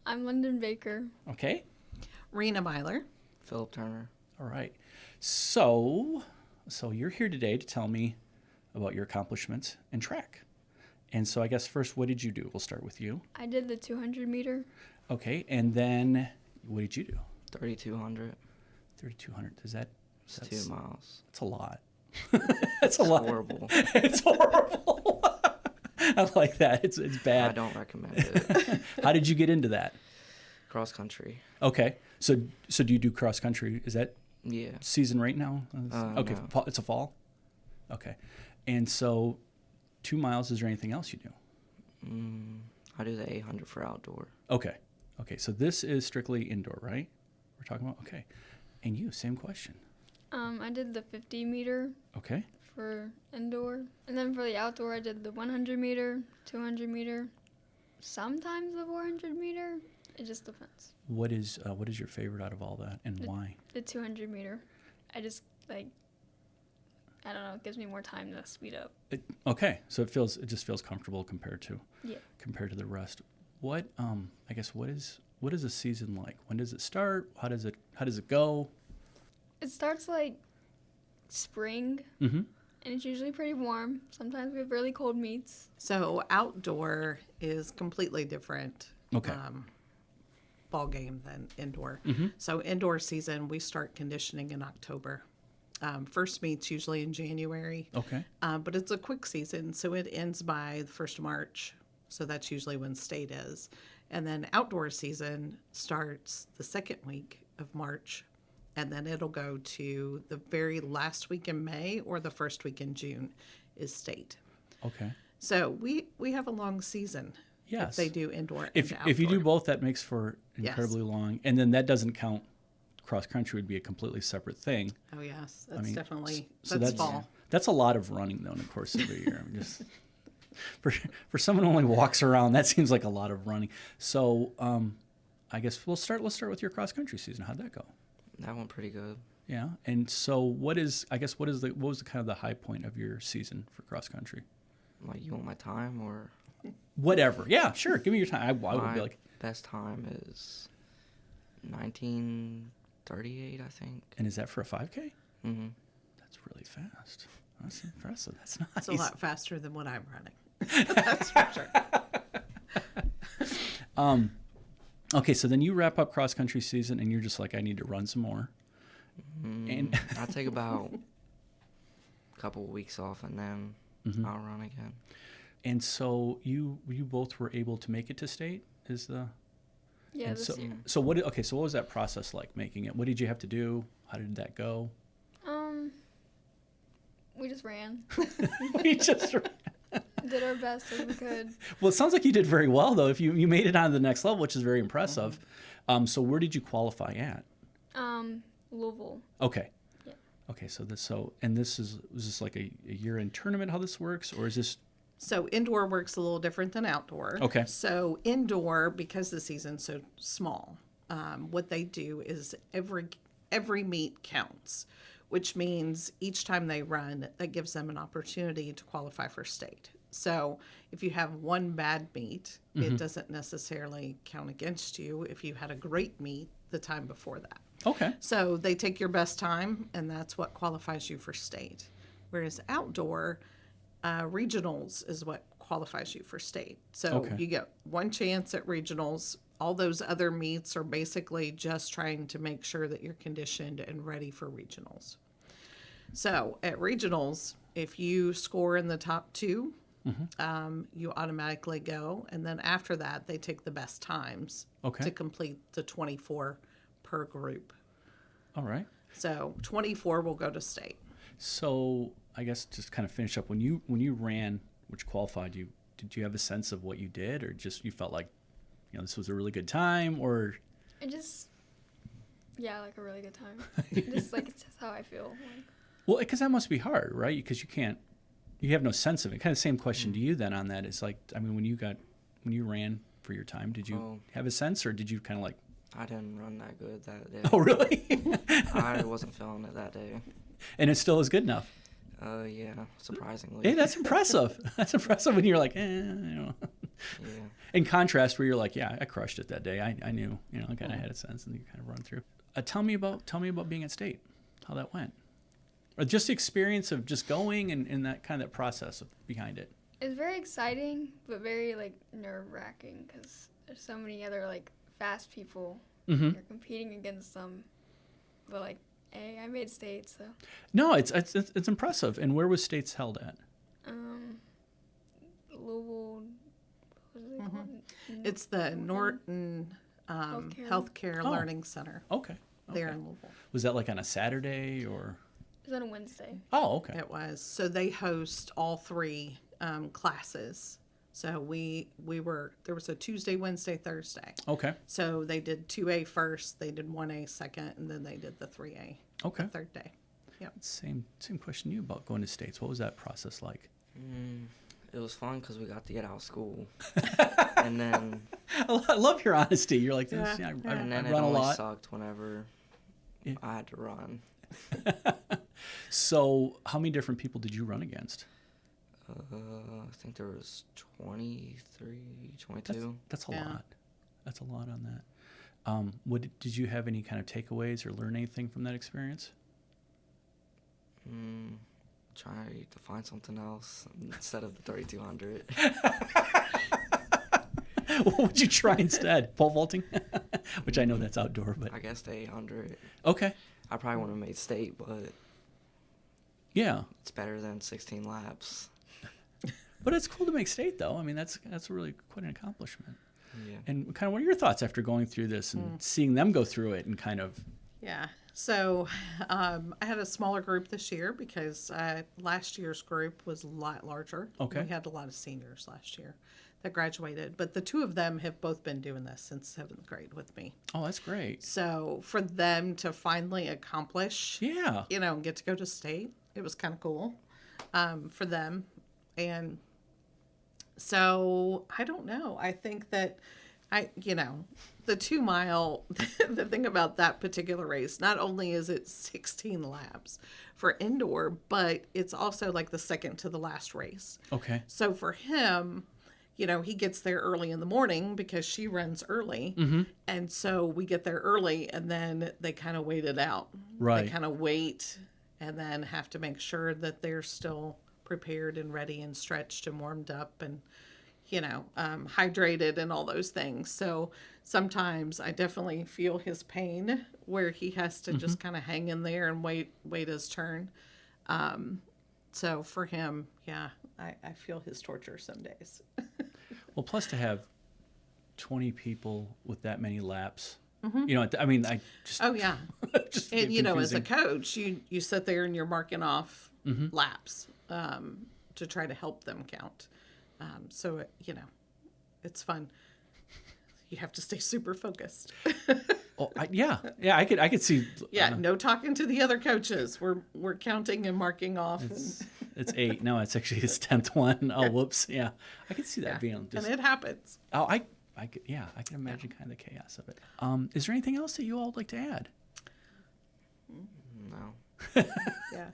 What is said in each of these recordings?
I'm London Baker. Okay. Rena Myler. Phillip Turner. All right. So you're here today to tell me about your accomplishments in track. And so I guess first, what did you do? We'll start with you. I did the 200 meter. Okay. And then what did you do? 3,200. 3,200. It's 2 miles. That's a lot. That's a lot. Horrible. It's horrible. I like that. It's bad. I don't recommend it. How did you get into that? Cross country. Okay. So do you do cross country? Is that Yeah. season right now? Okay. No. It's a fall? Okay. And so 2 miles, is there anything else you do? I do the 800 for outdoor. Okay. So this is strictly indoor, right? We're talking about? Okay. And you, same question. I did the 50 meter Okay. for indoor. And then for the outdoor, I did the 100 meter, 200 meter, sometimes the 400 meter. It just depends. What is your favorite out of all that, and why? The 200 meter. I just, I don't know, it gives me more time to speed up. Okay. So it just feels comfortable compared to the rest. What what is a season like? When does it start? How does it go? It starts like spring, Mm-hmm. and it's usually pretty warm. Sometimes we have really cold meets. So outdoor is completely different Okay. ball game than indoor. Mm-hmm. So indoor season, we start conditioning in October. First meet's usually in January, Okay. but it's a quick season, so it ends by the 1st of March. So that's usually when state is. And then outdoor season starts the second week of March, and then it'll go to the very last week in May or the first week in June is state. Okay. So we have a long season. Yes. If they do indoor and If you do outdoor. both, that makes for incredibly long, and then that doesn't count. Cross country would be a completely separate thing. Oh yes, that's definitely So that's fall. That's a lot of running though in the course of a year. Just for someone who only walks around, that seems like a lot of running. So I guess let's start with your cross country season. How'd that go? That went pretty good. Yeah. And so what was the kind of the high point of your season for cross country? Like, you want my time or? Whatever. Yeah, sure. Give me your time. I would be My like. best time is 19:38, I think. And is that for a 5K? Mm-hmm. That's really fast. That's impressive. That's nice. It's a lot faster than what I'm running. That's for sure. Okay, so then you wrap up cross country season, and you're just like, I need to run some more. And I take about a couple of weeks off, and then I'll run again. And so you both were able to make it to state. Yeah, this year. So what was that process like making it? What did you have to do? How did that go? We just ran. We just ran. Did our best as we could. Well, it sounds like you did very well though. If you made it on to the next level, which is very impressive. So where did you qualify at? Louisville. Okay. Yeah. Okay, so was this like a year-end tournament, how this works, or is this? So indoor works a little different than outdoor. Okay. So indoor, because the season's so small, what they do is every meet counts, which means each time they run, that gives them an opportunity to qualify for state. So if you have one bad meet, it doesn't necessarily count against you if you had a great meet the time before that. Okay. So they take your best time, and that's what qualifies you for state. Whereas outdoor, regionals is what qualifies you for state. So you get one chance at regionals. All those other meets are basically just trying to make sure that you're conditioned and ready for regionals. So at regionals, if you score in the top two, you automatically go. And then after that, they take the best times to complete the 24 per group. All right. So 24 will go to state. So I guess just kind of finish up, when you ran, which qualified you, did you have a sense of what you did, or just you felt like, this was a really good time, or? It just, like a really good time. Just like, it's just how I feel. Well, because that must be hard, right? Because you have no sense of it. Kind of same question to you then on that. It's like, when you ran for your time, did you have a sense, or did you kind of like? I didn't run that good that day. Oh, really? I wasn't feeling it that day. And it still is good enough? Yeah, surprisingly. Hey, that's impressive. That's impressive when you're like, Yeah. In contrast, where you're like, yeah, I crushed it that day. I knew, I kind of had a sense, and you kind of run through. Tell me about being at state, how that went, or just the experience of just going and that kind of process behind it. It's very exciting, but very like nerve-wracking because there's so many other like fast people. Mm-hmm. You're competing against them, but like, hey, I made state, so. No, it's impressive. And where was states held at? Louisville. What is it called? It's the Norton Healthcare Oh. Learning Center Okay. there in Louisville. Was that like on a Saturday or? It was on a Wednesday. Oh, okay. It was. So they host all three classes. So there was a Tuesday, Wednesday, Thursday. Okay. So they did 2A first, they did 1A second, and then they did the 3A Okay. the third day. Yep. Same question to you about going to states. What was that process like? It was fun because we got to get out of school. And then I love your honesty. You're like this. Yeah. I and then it run a always lot. sucked whenever I had to run. So, how many different people did you run against? I think there was 23, 22. That's a Yeah. lot. That's a lot on that. Did you have any kind of takeaways or learn anything from that experience? Try to find something else instead of the 3200. What would you try instead? Pole vaulting? Which I know that's outdoor, but I guess the 800. okay. I probably wouldn't have made state, but Yeah. it's better than 16 laps. But it's cool to make state, though. I mean, that's really quite an accomplishment. Yeah. And kind of what are your thoughts after going through this and seeing them go through it and kind of... Yeah. So I had a smaller group this year because last year's group was a lot larger. Okay. We had a lot of seniors last year that graduated, but the two of them have both been doing this since seventh grade with me. Oh, that's great. So for them to finally accomplish, Yeah. get to go to state, it was kind of cool for them. And so I don't know. I think that the 2 mile, the thing about that particular race, not only is it 16 laps for indoor, but it's also like the second to the last race. Okay. So for him, he gets there early in the morning because she runs early. Mm-hmm. And so we get there early and then they kind of wait it out. Right. They kind of wait and then have to make sure that they're still prepared and ready and stretched and warmed up and, hydrated and all those things. So sometimes I definitely feel his pain where he has to just kind of hang in there and wait his turn. So for him, yeah, I feel his torture some days. Well, plus to have 20 people with that many laps, Mm-hmm. I mean, I just... Oh, yeah. just And, get as a confusing. coach, you sit there and you're marking off laps to try to help them count. So, it's fun. You have to stay super focused. Oh, yeah, I could see... Yeah, no talking to the other coaches. We're counting and marking off. It's 8. No, it's actually his 10th one. Oh, whoops. Yeah, I could see that being just... And it happens. Oh, I can imagine kind of the chaos of it. Is there anything else that you all would like to add? No. Yeah,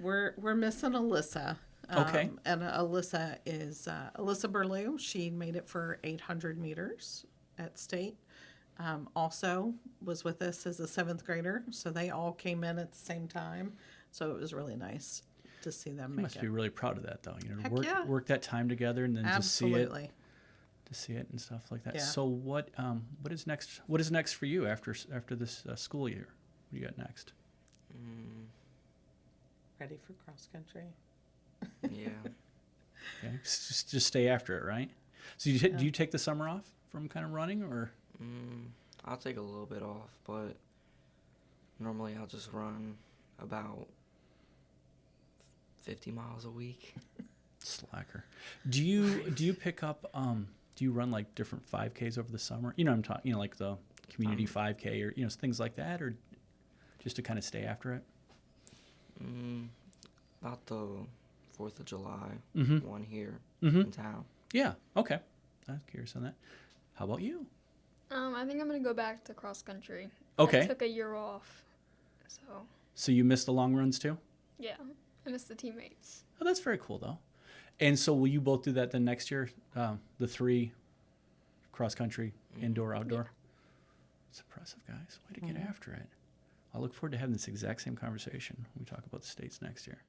we're missing Alyssa. Okay. And Alyssa is Alyssa Burlew. She made it for 800 meters at state. Also was with us as a 7th grader, so they all came in at the same time. So it was really nice to see them You make must it. be really proud of that, though. Heck yeah. Work that time together and then Absolutely. to see it and stuff like that. Yeah. So what is next? What is next for you after this school year? What do you got next? Ready for cross country. Yeah. Okay. Just stay after it, right? So do you take the summer off from kind of running, or? I'll take a little bit off, but normally I'll just run about 50 miles a week. Slacker. Do you pick up? Do you run like different 5Ks over the summer? I'm talking. Like the community 5K or things like that, or just to kind of stay after it. About the 4th of July one here Mm-hmm. in town. Yeah. Okay. I'm curious on that. How about you? I think I'm gonna go back to cross country. Okay. I took a year off, So you missed the long runs too? yeah, I miss the teammates. Oh, that's very cool though. And so will you both do that then next year? The 3 cross country, indoor, outdoor? Yeah. It's impressive, guys. Way to get after it. I look forward to having this exact same conversation when we talk about the states next year.